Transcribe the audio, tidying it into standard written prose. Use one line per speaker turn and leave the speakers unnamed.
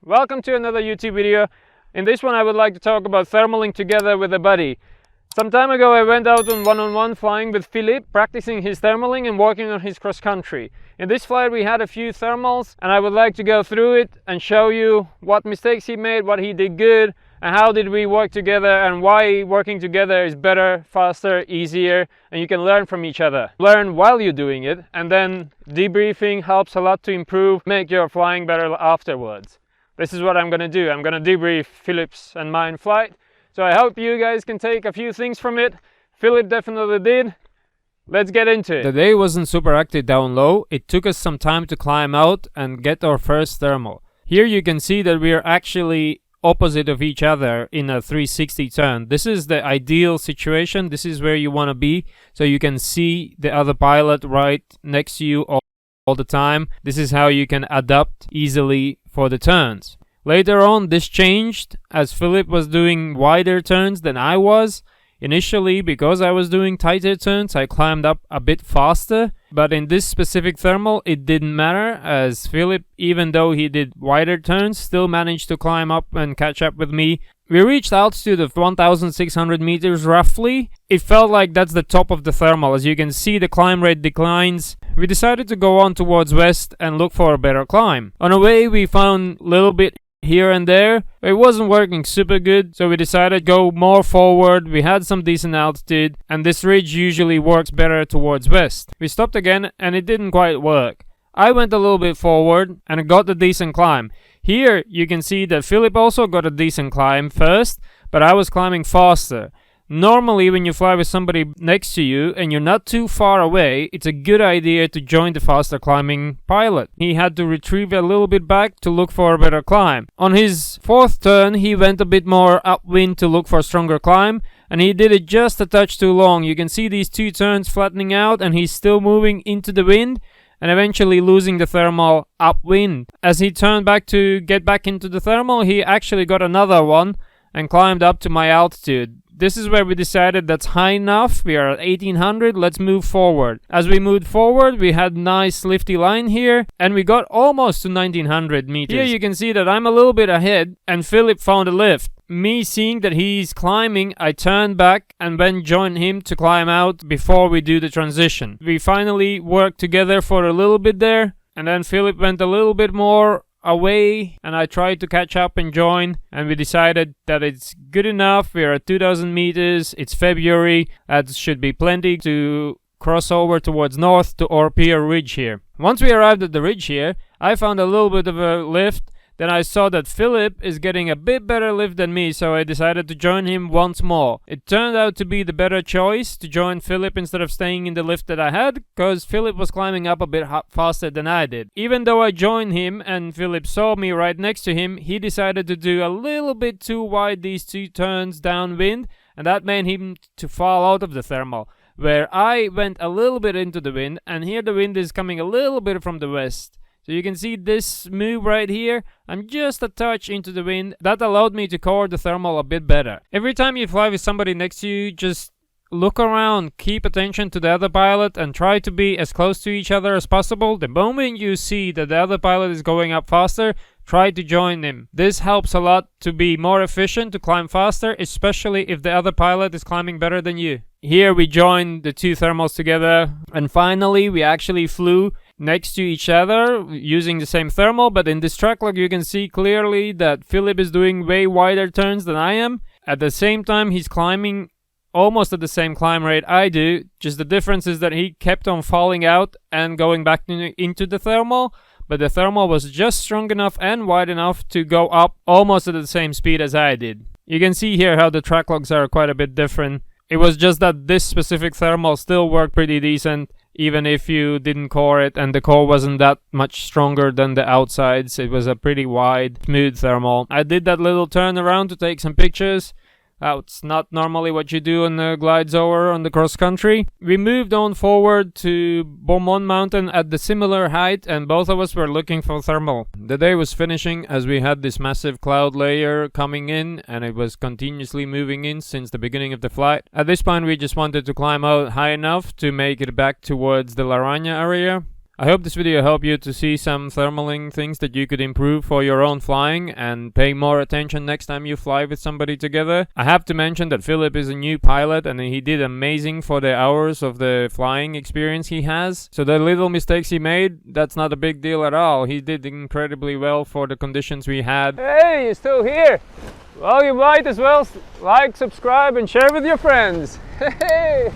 Welcome to another YouTube video. In this one I would like to talk about thermaling together with a buddy. Some time ago I went out on one-on-one flying with Philip, practicing his thermaling and working on his cross-country. In this flight we had a few thermals and I would like to go through it and show you what mistakes he made, what he did good, and how did we work together, and why working together is better, faster, easier, and you can learn from each other. Learn while you're doing it, and then debriefing helps a lot to improve, make your flying better afterwards. This is what I'm going to do. I'm going to debrief Philip's and mine flight. So I hope you guys can take a few things from it. Philip definitely did. Let's get into it.
The day wasn't super active down low. It took us some time to climb out and get our first thermal. Here you can see that we are actually opposite of each other in a 360 turn. This is the ideal situation. This is where you want to be, so you can see the other pilot right next to you all the time. This is how you can adapt easily for the turns. Later on this changed as Philip was doing wider turns than I was. Initially, because I was doing tighter turns, I climbed up a bit faster, but in this specific thermal it didn't matter, as Philip, even though he did wider turns, still managed to climb up and catch up with me. We reached altitude of 1,600 meters roughly. It felt like that's the top of the thermal. As you can see, the climb rate declines. We decided to go on towards west and look for a better climb. On the way we found a little bit here and there. It wasn't working super good, so we decided to go more forward. We had some decent altitude, and this ridge usually works better towards west. We stopped again and it didn't quite work. I went a little bit forward and I got a decent climb. Here you can see that Philip also got a decent climb first, but I was climbing faster. Normally when you fly with somebody next to you and you're not too far away, it's a good idea to join the faster climbing pilot. He had to retrieve a little bit back to look for a better climb. On his fourth turn he went a bit more upwind to look for a stronger climb, and he did it just a touch too long. You can see these two turns flattening out and he's still moving into the wind and eventually losing the thermal upwind. As he turned back to get back into the thermal, he actually got another one and climbed up to my altitude. This is where we decided that's high enough. We are at 1800, let's move forward. As we moved forward, we had nice lifty line here, and we got almost to 1900 meters. Here you can see that I'm a little bit ahead, and Philip found a lift. Me seeing that he's climbing, I turned back and then joined him to climb out before we do the transition. We finally worked together for a little bit there, and then Philip went a little bit more away and I tried to catch up and join, and we decided that it's good enough. We're at 2000 meters, it's February, that should be plenty to cross over towards north to Orpea Ridge here. Once we arrived at the ridge here, I found a little bit of a lift. Then I saw that Philip is getting a bit better lift than me, so I decided to join him once more. It turned out to be the better choice to join Philip instead of staying in the lift that I had, because Philip was climbing up a bit faster than I did. Even though I joined him and Philip saw me right next to him, he decided to do a little bit too wide these two turns downwind, and that made him to fall out of the thermal, where I went a little bit into the wind, and here the wind is coming a little bit from the west. So you can see this move right here, I'm just a touch into the wind. That allowed me to cover the thermal a bit better. Every time you fly with somebody next to you, just look around, keep attention to the other pilot, and try to be as close to each other as possible. The moment you see that the other pilot is going up faster, try to join him. This helps a lot to be more efficient, to climb faster, especially if the other pilot is climbing better than you. Here we joined the two thermals together, and finally we actually flew next to each other using the same thermal, but in this track log you can see clearly that Philip is doing way wider turns than I am. At the same time he's climbing almost at the same climb rate I do, just the difference is that he kept on falling out and going back into the thermal, but the thermal was just strong enough and wide enough to go up almost at the same speed as I did. You can see here how the track logs are quite a bit different. It was just that this specific thermal still worked pretty decent, even if you didn't core it, and the core wasn't that much stronger than the outsides. It was a pretty wide, smooth thermal. I did that little turn around to take some pictures. That's not normally what you do on the glides over on the cross country. We moved on forward to Beaumont Mountain at the similar height, and both of us were looking for thermal. The day was finishing as we had this massive cloud layer coming in, and it was continuously moving in since the beginning of the flight. At this point we just wanted to climb out high enough to make it back towards the Laragne area. I hope this video helped you to see some thermaling things that you could improve for your own flying and pay more attention next time you fly with somebody together. I have to mention that Philip is a new pilot and he did amazing for the hours of the flying experience he has. So the little mistakes he made, that's not a big deal at all. He did incredibly well for the conditions we had.
Hey, you're still here? Well, you might as well like, subscribe and share with your friends. Hey!